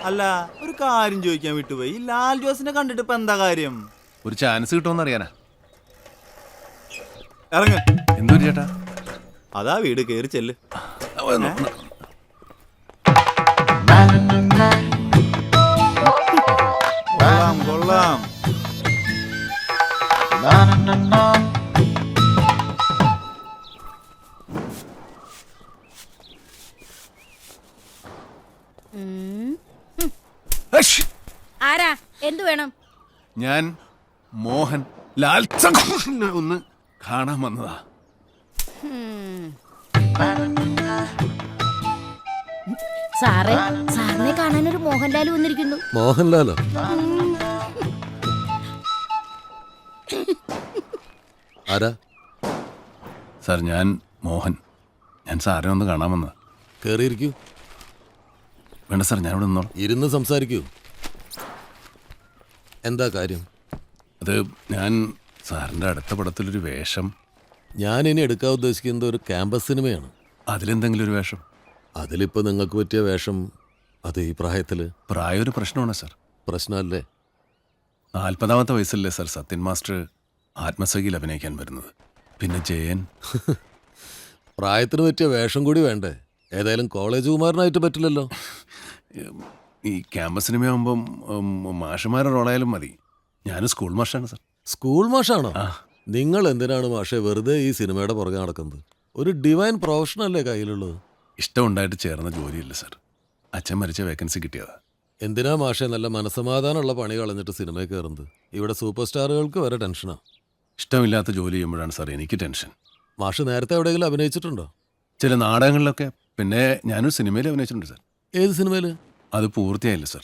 അല്ല ഒരു കാര്യം ചോദിക്കാൻ വിട്ടുപോയി. ലാൽ ജോസിനെ കണ്ടിട്ട് ഇപ്പൊ എന്താ കാര്യം? ഒരു ചാൻസ് കിട്ടുമെന്ന് അറിയാനാ. ഇറങ്ങ. എന്തോ ചേട്ടാ, അതാ വീട് കേറി ചെല്ല്. കൊള്ളാം കൊള്ളാം. ആരാ? എന്തു വേണം? ഞാൻ മോഹൻ ലാൽ ചന്ദ്രനെ ഒന്ന് കാണാൻ വന്നതാ. സാറേ, സാറിനെ കാണാൻ ഒരു മോഹൻലാൽ വന്നിരിക്കുന്നു. മോഹൻലാലോ? ആരാ? സാർ, ഞാൻ മോഹൻ. ഞാൻ സാറിനെ ഒന്ന് കാണാൻ വന്നതാ. കേറിയിരിക്കൂ. വേണ്ട സാർ, ഞാനിവിടെ നിന്നോളാം. ഇരുന്ന് സംസാരിക്കൂ. എന്താ കാര്യം? അത് ഞാൻ സാറിൻ്റെ അടുത്ത പടത്തിലൊരു വേഷം. ഞാൻ ഇനി എടുക്കാൻ ഉദ്ദേശിക്കുന്നത് ഒരു ക്യാമ്പസ് സിനിമയാണ്. അതിലെന്തെങ്കിലും ഒരു വേഷം? അതിലിപ്പോൾ നിങ്ങൾക്ക് പറ്റിയ വേഷം അത് ഈ പ്രായത്തിൽ പ്രായം ഒരു പ്രശ്നമാണ് സാർ. പ്രശ്നമല്ലേ? 40ാമത്തെ വയസ്സല്ലേ സാർ സത്യൻ മാസ്റ്റർ ആത്മസഖിയിൽ അഭിനയിക്കാൻ വരുന്നത്. പിന്നെ ജയൻ. പ്രായത്തിന് പറ്റിയ വേഷം കൂടി വേണ്ടേ? ഏതായാലും കോളേജ് കുമാരനായിട്ട് പറ്റില്ലല്ലോ. ഈ ക്യാമ്പസ് സിനിമയാകുമ്പം മാഷന്മാരുടെ റോളായാലും മതി. ഞാനും സ്കൂൾ മാഷാണ് സാർ. സ്കൂൾ മാഷാണോ? ആ. നിങ്ങൾ എന്തിനാണ് മാഷെ വെറുതെ ഈ സിനിമയുടെ പുറകെ നടക്കുന്നത്? ഒരു ഡിവൈൻ പ്രൊഫഷനല്ലേ കയ്യിലുള്ളത്? ഇഷ്ടമുണ്ടായിട്ട് ചേർന്ന ജോലിയില്ല സാർ. അച്ഛൻ മരിച്ച വേക്കൻസി കിട്ടിയതാ. എന്തിനാ മാഷെ നല്ല മനസ്സമാധാനമുള്ള പണി കളഞ്ഞിട്ട് സിനിമയിൽ കയറുന്നത്? ഇവിടെ സൂപ്പർ സ്റ്റാറുകൾക്ക് വരെ ടെൻഷനാ. ഇഷ്ടമില്ലാത്ത ജോലി ചെയ്യുമ്പോഴാണ് സാർ എനിക്ക് ടെൻഷൻ. മാഷ് നേരത്തെ എവിടെയെങ്കിലും അഭിനയിച്ചിട്ടുണ്ടോ? ചില നാടകങ്ങളിലൊക്കെ. പിന്നെ ഞാനൊരു സിനിമയിൽ അഭിനയിച്ചിട്ടുണ്ട് സാർ. ഏത് സിനിമയിൽ? അത് പൂർത്തിയായില്ല സാർ.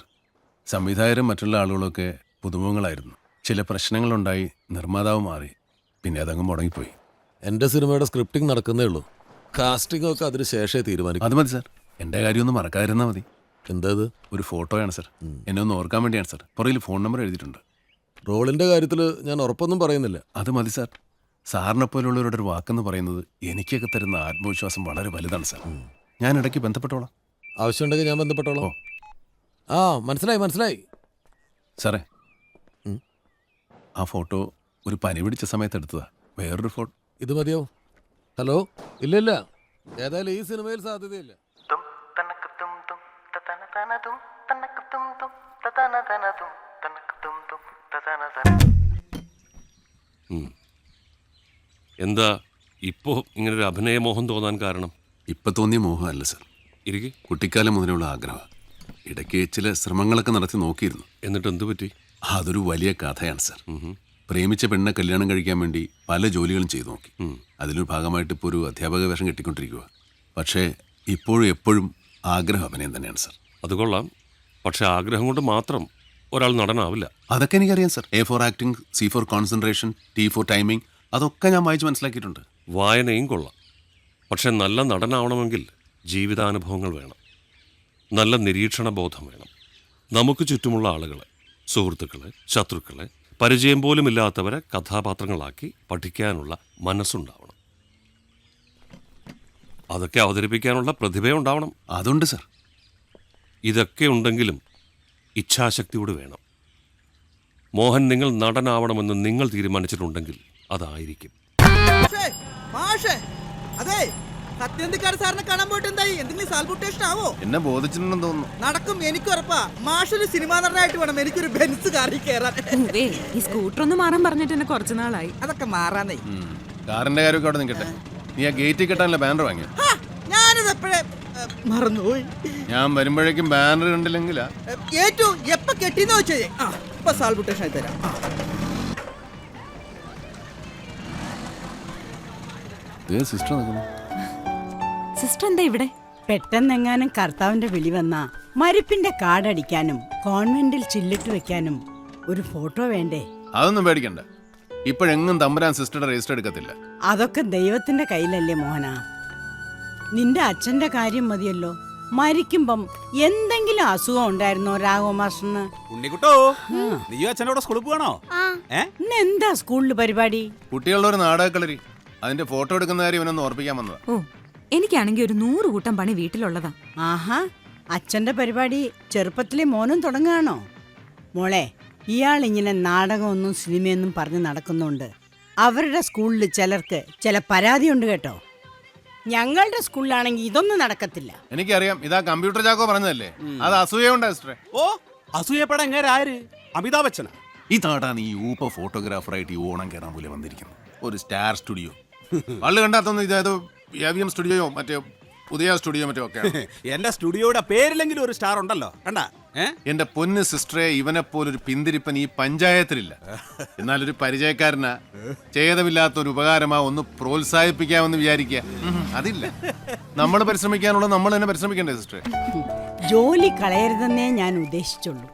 സംവിധായകരും മറ്റുള്ള ആളുകളൊക്കെ പുതുമുഖങ്ങളായിരുന്നു. ചില പ്രശ്നങ്ങളുണ്ടായി നിർമ്മാതാവ് മാറി. പിന്നെ അതങ്ങ് മുടങ്ങിപ്പോയി. എൻ്റെ സിനിമയുടെ സ്ക്രിപ്റ്റിംഗ് നടക്കുന്നേ ഉള്ളൂ. കാസ്റ്റിംഗ് ഒക്കെ അതിന് ശേഷമേ തീരുമാനിക്കും. അത് മതി സാർ. എൻ്റെ കാര്യമൊന്നും മറക്കാതിരുന്നാൽ മതി. എന്താ ഇത്? ഒരു ഫോട്ടോയാണ് സാർ. എന്നെ ഒന്ന് ഓർക്കാൻ വേണ്ടിയാണ് സാർ. പുറകിൽ ഫോൺ നമ്പർ എഴുതിയിട്ടുണ്ട്. റോളിൻ്റെ കാര്യത്തിൽ ഞാൻ ഉറപ്പൊന്നും പറയുന്നില്ല. അത് മതി സാർ. സാറിനെ പോലുള്ളവരുടെ ഒരു വാക്കെന്ന് പറയുന്നത് എനിക്കൊക്കെ തരുന്ന ആത്മവിശ്വാസം വളരെ വലുതാണ് സാർ. ഞാൻ ഇടയ്ക്ക് ബന്ധപ്പെട്ടോളാം. ആവശ്യമുണ്ടെങ്കിൽ ഞാൻ ബന്ധപ്പെട്ടോളാം. ആ, മനസ്സിലായി. സാറേ, ആ ഫോട്ടോ ഒരു പനി പിടിച്ച സമയത്ത് എടുത്തതാ. വേറൊരു ഫോട്ടോ. ഇത് മതിയോ? ഹലോ? ഇല്ല. ഏതായാലും ഈ സിനിമയിൽ സാധ്യതയില്ല. എന്താ ഇപ്പോ ഇങ്ങനൊരു അഭിനയമോഹം തോന്നാൻ കാരണം? ഇപ്പൊ തോന്നിയ മോഹമല്ല സാർ. ഇരിക്കെ. കുട്ടിക്കാലം മുതലുള്ള ആഗ്രഹം. ഇടയ്ക്ക് ചില ശ്രമങ്ങളൊക്കെ നടത്തി നോക്കിയിരുന്നു. എന്നിട്ട് എന്തു പറ്റി? അതൊരു വലിയ കഥയാണ് സാർ. പ്രേമിച്ച പെണ്ണെ കല്യാണം കഴിക്കാൻ വേണ്ടി പല ജോലികളും ചെയ്തു നോക്കി. അതിലൊരു ഭാഗമായിട്ട് ഇപ്പോൾ ഒരു അധ്യാപക വേഷം കെട്ടിക്കൊണ്ടിരിക്കുക. പക്ഷേ ഇപ്പോഴും എപ്പോഴും ആഗ്രഹം അഭിനയം തന്നെയാണ് സാർ. അത് കൊള്ളാം. പക്ഷെ ആഗ്രഹം കൊണ്ട് മാത്രം ഒരാൾ നടനാവില്ല. അതൊക്കെ എനിക്കറിയാം sir. A for acting, C for concentration, T for timing, അതൊക്കെ ഞാൻ വായിച്ച് മനസ്സിലാക്കിയിട്ടുണ്ട്. വായനയും കൊള്ളാം. പക്ഷെ നല്ല നടനാവണമെങ്കിൽ ജീവിതാനുഭവങ്ങൾ വേണം. നല്ല നിരീക്ഷണ ബോധം വേണം. നമുക്ക് ചുറ്റുമുള്ള ആളുകളെ, സുഹൃത്തുക്കളെ, ശത്രുക്കളെ, പരിചയം പോലും ഇല്ലാത്തവരെ കഥാപാത്രങ്ങളാക്കി പഠിക്കാനുള്ള മനസ്സുണ്ടാവണം. അതൊക്കെ അവതരിപ്പിക്കാനുള്ള പ്രതിഭയുണ്ടാവണം. അതുണ്ട് സാർ. ഇതൊക്കെ ഉണ്ടെങ്കിലും ഇച്ഛാശക്തിയോട് വേണം. മോഹൻ, നിങ്ങൾ നടനാവണമെന്ന് നിങ്ങൾ തീരുമാനിച്ചിട്ടുണ്ടെങ്കിൽ അതായിരിക്കും. സത്യന്തിക്കാട് സാറിനെ കാണാൻ പോയിട്ട് എന്തായി? എന്തെങ്കിലും സാൽബുട്ടേഷൻ ആവോ? എന്നെ ബോധിച്ചിട്ടുണ്ടെന്ന് തോന്നുന്നു. നടക്കും, എനിക്ക് ഉറപ്പാ. മാഷൊരു സിനിമാ നടനായിട്ട് വേണം എനിക്കൊരു ബെൻസ് കാറിൽ കയറാൻ. ഈ സ്കൂട്ടർ ഒന്ന് മാറാൻ പറഞ്ഞിട്ട് എന്നെ കുറച്ചു നാളായി. അതൊക്കെ മാറാന്നേ. കാറിന്റെ കാര്യമൊക്കെ അവിടെ നിൽക്കട്ടെ. നീ ആ ഗേറ്റിൽ കെട്ടാനുള്ള ബാനർ വാങ്ങിയോ? ഞാനിത് എപ്പോഴേ മറന്നുപോയി. ഞാൻ വരുമ്പോഴേക്കും ബാനർ കണ്ടില്ലെങ്കിലാ. ഏറ്റവും എപ്പ കെട്ടിന്ന് വെച്ചേ. ഇപ്പൊ സാൽബുട്ടേഷൻ ആയി തരാം. സിസ്റ്റർ നിൽക്കുന്നു. സിസ്റ്റർ എന്താ ഇവിടെ? പെട്ടെന്നെങ്ങാനും കർത്താവിന്റെ വിളി വന്നാ മരിപ്പിന്റെ കാർഡടിക്കാനും കോൺവെന്റിൽ ചില്ലിട്ട് വെക്കാനും ഒരു ഫോട്ടോ വേണ്ടേ? അതൊന്നും പേടിക്കണ്ട. ഇപ്പോഴെങ്ങും തമ്പുരാൻ സിസ്റ്ററുടെ രജിസ്റ്റർ എടുക്കത്തില്ല. അതൊക്കെ ദൈവത്തിന്റെ കയ്യിലല്ലേ മോഹന. നിന്റെ അച്ഛന്റെ കാര്യം മതിയല്ലോ. മരിക്കുമ്പം എന്തെങ്കിലും അസുഖം ഉണ്ടായിരുന്നോ രാഘവമാസ്റ്ററിന്? ഉണ്ണിക്കുട്ടോ, നീയോ അച്ഛനോട് സ്കൂളിൽ പോകണോ? ഇന്ന് എന്താ സ്കൂളിൽ പരിപാടി? കുട്ടികളുടെ ഒരു നാടകക്കളരി. അതിന്റെ ഫോട്ടോ എടുക്കുന്ന കാര്യം ഇവനൊന്ന് ഓർപ്പിക്കാൻ വന്നതാ. ഓ, എനിക്കാണെങ്കിൽ ഒരു 100 കൂട്ടം പണി വീട്ടിലുള്ളതാ. ആഹാ, അച്ഛൻ്റെ പരിപാടി ചെറുപ്പത്തിലെ മോനും തുടങ്ങുകയാണോ? മോളെ, ഇയാൾ ഇങ്ങനെ നാടകമൊന്നും സിനിമയൊന്നും പറഞ്ഞ് നടക്കുന്നുണ്ട് അവരുടെ സ്കൂളിൽ ചിലർക്ക് ചില പരാതിയുണ്ട് കേട്ടോ. ഞങ്ങളുടെ സ്കൂളിലാണെങ്കിൽ ഇതൊന്നും നടക്കത്തില്ല. എനിക്കറിയാം, ഇതാ കമ്പ്യൂട്ടർ ചാക്കോ പറഞ്ഞതല്ലേ, അത് അസൂയുണ്ട് സിസ്റ്ററെ. ഓ അസൂയപ്പെടാൻ എങ്ങനെ ആര്? അമിതാഭ് ബച്ചനാ? ഇതാടാണ് ഈ ഊപ്പ ഫോട്ടോഗ്രാഫറായിട്ട് ഈ ഓണം കയറാൻ പോലെ വന്നിരിക്കുന്നത്. ഒരു സ്റ്റാർ സ്റ്റുഡിയോ ആള് കണ്ടാത്തൊന്നും ഇതേതോ AVM സ്റ്റുഡിയോയോ മറ്റേ പുതിയ സ്റ്റുഡിയോ മറ്റോ ഒക്കെ. എന്റെ സ്റ്റുഡിയോയുടെ പേരിലെങ്കിലും ഒരു സ്റ്റാർ ഉണ്ടല്ലോ, കണ്ടാ? എന്റെ പൊന്ന് സിസ്റ്ററെ, ഇവനെ പോലൊരു പിന്തിരിപ്പൻ ഈ പഞ്ചായത്തിലില്ല. എന്നാലൊരു പരിചയക്കാരനാ, ഛേദമില്ലാത്തൊരു ഉപകാരമാ, ഒന്ന് പ്രോത്സാഹിപ്പിക്കാമെന്ന് വിചാരിക്കുക. അതില്ല, നമ്മൾ പരിശ്രമിക്കാനുള്ള നമ്മൾ തന്നെ പരിശ്രമിക്കണ്ടേ സിസ്റ്ററെ? ജോലി കളയരുതെന്നേ ഞാൻ ഉദ്ദേശിച്ചുള്ളൂ.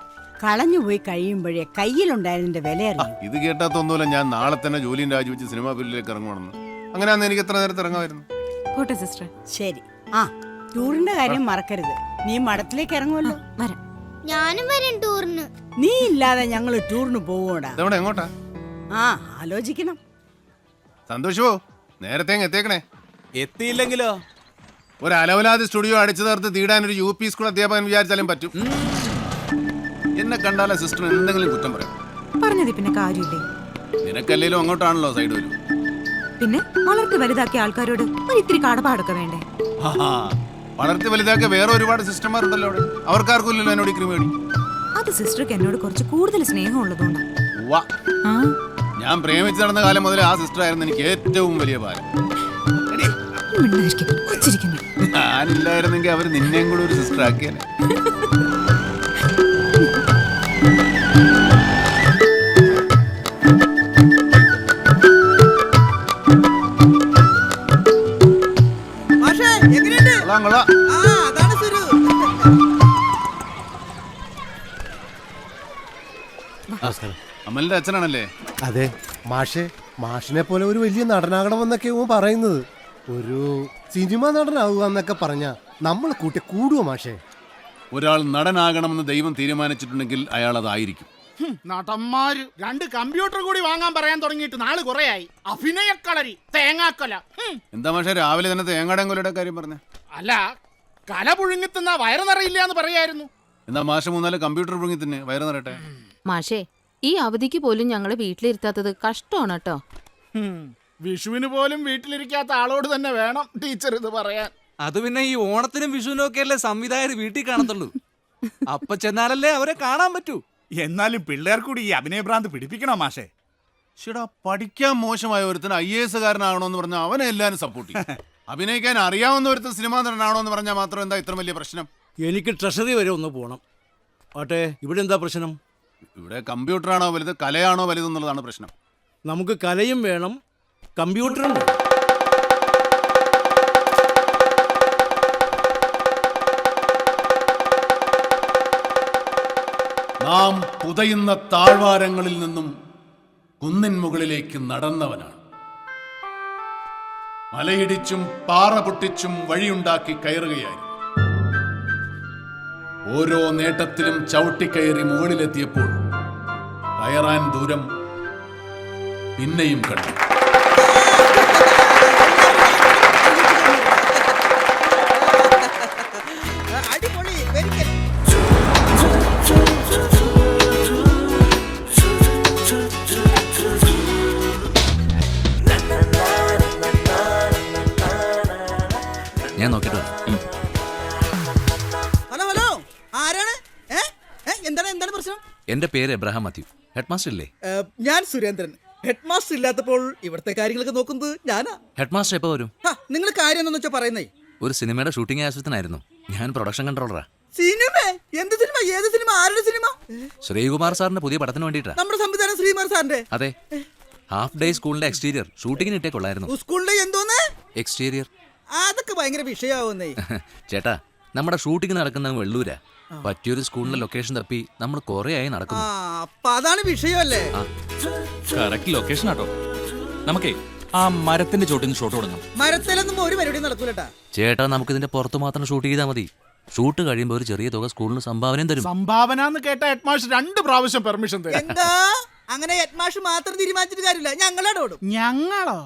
കളഞ്ഞുപോയി കഴിയുമ്പോഴേ കയ്യിലുണ്ടായതിന്റെ വില അറിയും. ഇത് കേട്ടാത്തൊന്നുമില്ല, ഞാൻ നാളെ തന്നെ ജോലിയും രാജിവെച്ച് സിനിമാ ഫീൽഡിലേക്ക് ഇറങ്ങുവാണെന്ന്. അങ്ങനെയാന്ന് എനിക്ക് എത്ര നേരത്തെ ഇറങ്ങാമായിരുന്നു. പോട്ടെ സിസ്റ്റർ. ശരി. ആ, ടൂറിന്റെ കാര്യം മറക്കരുത്. നീ മഠത്തിലേക്ക് ഇറങ്ങുമല്ലോ. വരാം. ഞാനും വരും ടൂറിന്. നീ ഇല്ലാതെ ഞങ്ങൾ ടൂറിന് പോവോടാ. ഇതെവിടെ എങ്ങോട്ടാ? ആ, ആലോചിക്കണം. സന്തോഷമോ, നേരത്തെ എത്തിയേക്കണേ. എത്തിയില്ലെങ്കിലോ? ഒരു അലവലാതി സ്റ്റുഡിയോ അടിച്ചു തീർത്ത് തീടാൻ ഒരു UP സ്കൂൾ അധ്യാപകൻ വിചാരിച്ചാലും പറ്റും. എന്നെ കണ്ടാലേ സിസ്റ്റർ എന്തെങ്കിലും കുറ്റം പറയാം. പറഞ്ഞത് പിന്നെ കാര്യമില്ലേ? നിനക്കല്ലേലും അങ്ങോട്ടാണല്ലോ സൈഡ് വരും. പിന്നെ വളർത്തി വലുതാക്കിയ ആൾക്കാരോട് ഒരു ഇത്തിരി കടപ്പാടൊക്കെ വേണ്ടേ? വളർത്തി വലുതാക്കിയ വേറെ ഒരുപാട് സിസ്റ്റർമാരുണ്ടല്ലോ അവിടെ. അവർക്കാർക്കും ഇല്ലല്ലോ എന്നോട് ക്രിമേടി. അത് സിസ്റ്റർക്ക് എന്നോട് കുറച്ച് കൂടുതൽ സ്നേഹം ഉള്ളതുകൊണ്ടാ. ആ, ഞാൻ പ്രേമിച്ച് നടന്ന കാലം മുതൽ ആ സിസ്റ്റർ ആയിരുന്നു എനിക്ക് ഏറ്റവും വലിയ ഭാരം. മിണ്ടാതിരിക്ക്, കൊച്ചിരിക്കുന്നു. ഞാനില്ലായിരുന്നെങ്കിൽ അവർ നിന്നെയും കൂടെ ഒരു സിസ്റ്റർ ആക്കിയേനെ. മാഷേ എങ്ങനെയുണ്ട്? കൊള്ളാം കൊള്ളാം. ആ അതാണ് സുരു. അമലിന്റെ അച്ഛനാണല്ലേ? അതെ മാഷിനെ പോലെ ഒരു വലിയ നടനാകണമെന്നൊക്കെ പറയുന്നത്. ഒരു സിനിമ നടനാവുക എന്നൊക്കെ പറഞ്ഞ നമ്മൾ കൂടുവോ മാഷേ? ഒരാൾ നടനാകണമെന്ന് ദൈവം തീരുമാനിച്ചിട്ടുണ്ടെങ്കിൽ അയാൾ അതായിരിക്കും. നടന്മാര് 2 കമ്പ്യൂട്ടർ കൂടി വാങ്ങാൻ പറയാൻ തുടങ്ങിയിട്ട് നാള് കുറയായി. അഭിനയക്കളരി, തേങ്ങാക്കൊല. എന്താ മാഷേ രാവിലെ തന്നെ തേങ്ങാടൻ കൊലയുടെ കാര്യം പറഞ്ഞ? അല്ല, കല പുഴുങ്ങിത്തുന്ന വയറ് നിറയില്ല എന്ന് പറയായിരുന്നു. എന്താ മാഷ 3-4 കമ്പ്യൂട്ടർ പുഴുങ്ങി തന്നെ വയറ് നിറയട്ടെ. മാഷേ, ഈ അവധിക്ക് പോലും ഞങ്ങളെ വീട്ടിലിരുത്താത്തത് കഷ്ടമാണ് കേട്ടോ. വിഷുവിന് പോലും വീട്ടിലിരിക്കാത്ത ആളോട് തന്നെ വേണം ടീച്ചർ ഇത് പറയാൻ. അത് പിന്നെ ഈ ഓണത്തിനും വിഷുവിനും ഒക്കെ അല്ലേ സംവിധായകർ വീട്ടിൽ കാണത്തുള്ളൂ. അപ്പൊ ചെന്നാലല്ലേ അവരെ കാണാൻ പറ്റൂ. എന്നാലും പിള്ളേർ കൂടി ഈ അഭിനയഭ്രാന്ത് പിടിപ്പിക്കണോ മാഷേ? ചേട്ടാ, പഠിക്കാൻ മോശമായ ഒരുത്തിന് IAS കാരനാകണമെന്ന് പറഞ്ഞാൽ അവനെ എല്ലാവരും സപ്പോർട്ട് ചെയ്യും. അഭിനയിക്കാൻ അറിയാവുന്ന ഒരുത്തൻ സിനിമാ നടനാണോ എന്ന് പറഞ്ഞാൽ മാത്രം എന്താ ഇത്ര വലിയ പ്രശ്നം? എനിക്ക് ട്രഷറി വരെ ഒന്ന് പോകണം. ആട്ടെ, ഇവിടെ എന്താ പ്രശ്നം? ഇവിടെ കമ്പ്യൂട്ടറാണോ വലുത് കലയാണോ വലുതെന്നുള്ളതാണ് പ്രശ്നം. നമുക്ക് കലയും വേണം, കമ്പ്യൂട്ടറും വേണം. നാം പുതയുന്ന താഴ്വാരങ്ങളിൽ നിന്നും കുന്നിൻ മുകളിലേക്ക് നടന്നവനാണ്. മലയിടിച്ചും പാറ പൊട്ടിച്ചും വഴിയുണ്ടാക്കി കയറുകയായിരുന്നു. ഓരോ നേട്ടത്തിലും ചവിട്ടിക്കയറി മുകളിലെത്തിയപ്പോൾ കയറാൻ ദൂരം പിന്നെയും കണ്ടു. അടിപൊളി, വെരി ഗുഡ്. ഞാൻ നോക്കിട്ടോ. ഹലോ ഹലോ, ആരാണ്? എന്താണ് പ്രശ്നം? എന്റെ പേര് എബ്രഹാം മാത്യു. ഹെഡ് മാസ്റ്റർ ഇല്ലേ? ഞാൻ സുരേന്ദ്രൻ. ഹെഡ് മാസ്റ്റർ ഇല്ലാത്തപ്പോൾ ഇവിടുത്തെ കാര്യങ്ങളൊക്കെ നോക്കുന്നത് ഞാനാ. ഹെഡ് മാസ്റ്റർ എപ്പോ വരും? നിങ്ങൾ കാര്യം എന്താണെന്ന് വെച്ചാ പറയുന്നേ? ഒരു സിനിമയുടെ ഷൂട്ടിംഗ് ആവശ്യത്തിനായിരുന്നു. ഞാൻ പ്രൊഡക്ഷൻ കൺട്രോളറാ. സിനിമ? എന്ത് സിനിമ? ഏത് സിനിമ? ആരുടെ സിനിമ? ശ്രീകുമാർ സാറിന്റെ പുതിയ പടത്തിന് വേണ്ടിട്ടാ. നമ്മുടെ സംവിധാനം ശ്രീകുമാർ സാറിന്റെ? അതെ. ഹാഫ് ഡേ സ്കൂളിന്റെ എക്സ്റ്റീരിയർ ഷൂട്ടിങ്ങിന് ഇട്ടേക്കൊള്ളായിരുന്നു. സ്കൂളിന്റെ എന്തോന്ന് എക്സ്റ്റീരിയർ? അതൊക്കെ ഭയങ്കര വിഷയാവുന്നേ. ചേട്ടാ, നമ്മുടെ ഷൂട്ടിംഗ് നടക്കുന്ന വെള്ളൂരാ. പറ്റിയൊരു സ്കൂളിന്റെ ലൊക്കേഷൻ തപ്പി നമ്മൾ കുറെ ആയി നടക്കുന്നു. അപ്പൊ അതാണ് വിഷയമല്ലേ? കറക്റ്റ് ലൊക്കേഷൻ ആട്ടോ. നമുക്കേ ആ മരത്തിന്റെ ചോട്ടിൽ ഷോട്ട് കൊടുക്കണം. മരത്തിലൊന്നും ഒരു പരിപാടി നടക്കൂലട്ടാ. ചേട്ടാ, നമുക്ക് ഇതിന്റെ പുറത്ത് മാത്രം ഷൂട്ട് ചെയ്താൽ മതി. ഷൂട്ട് കഴിയുമ്പോൾ ഒരു ചെറിയ തുക സ്കൂളിന് സംഭാവനയും തരും. സംഭാവന എന്ന് കേട്ട ഹെഡ് മാസ്റ്റർ 2 പ്രാവശ്യം പെർമിഷൻ തരും. എന്താ അങ്ങനെ? ഹെഡ് മാസ്റ്റർ മാത്രം തീരുമാനിച്ചിട്ട് കാര്യമില്ല, ഞങ്ങളോട് ഓടും. ഞങ്ങളോ?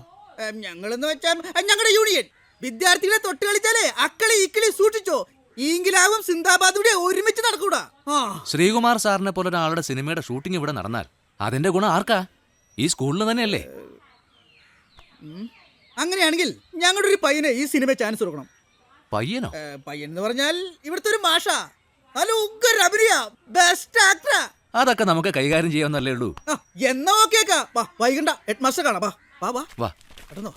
ഞങ്ങളെന്ന് വെച്ചാൽ ഞങ്ങളുടെ യൂണിയൻ. വിദ്യാർത്ഥികളെ തൊട്ട് കളിച്ചാലേ അക്കളി ഇക്കളി സൂക്ഷിച്ചോ. ഈങ്കിലാവും സിന്ദാബാദും കൂടി ഒരുമിച്ച് നടക്കൂടാ. ആ ശ്രീകുമാർ സാറിനെ പോലെ ഒരാളുടെ സിനിമയുടെ ഷൂട്ടിംഗ് ഇവിടെ നടന്നാൽ അതിന്റെ ഗുണം ആർക്കാ? ഈ സ്കൂളിന് തന്നെയല്ലേ? അങ്ങനെയാണെങ്കിൽ ഞങ്ങളുടെ ഒരു പയ്യനെ ഈ സിനിമ ചാൻസ് കൊടുക്കണം. പയ്യനോ? പയ്യൻ എന്ന് പറഞ്ഞാൽ ഇവിടുത്തെ ഒരു മാഷ, നല്ല ഉഗ്ര അഭിനയ, ബെസ്റ്റ് ആക്ടറാ. അതൊക്കെ നമുക്ക് കൈകാര്യം ചെയ്യാവുന്നല്ലേ ഉള്ളൂ. എന്നാ ഓക്കേക്കാ. വൈകണ്ട, ഹെഡ് മാസ്റ്റർ കാണാം. വാ വാ വാ. കിടന്നോ.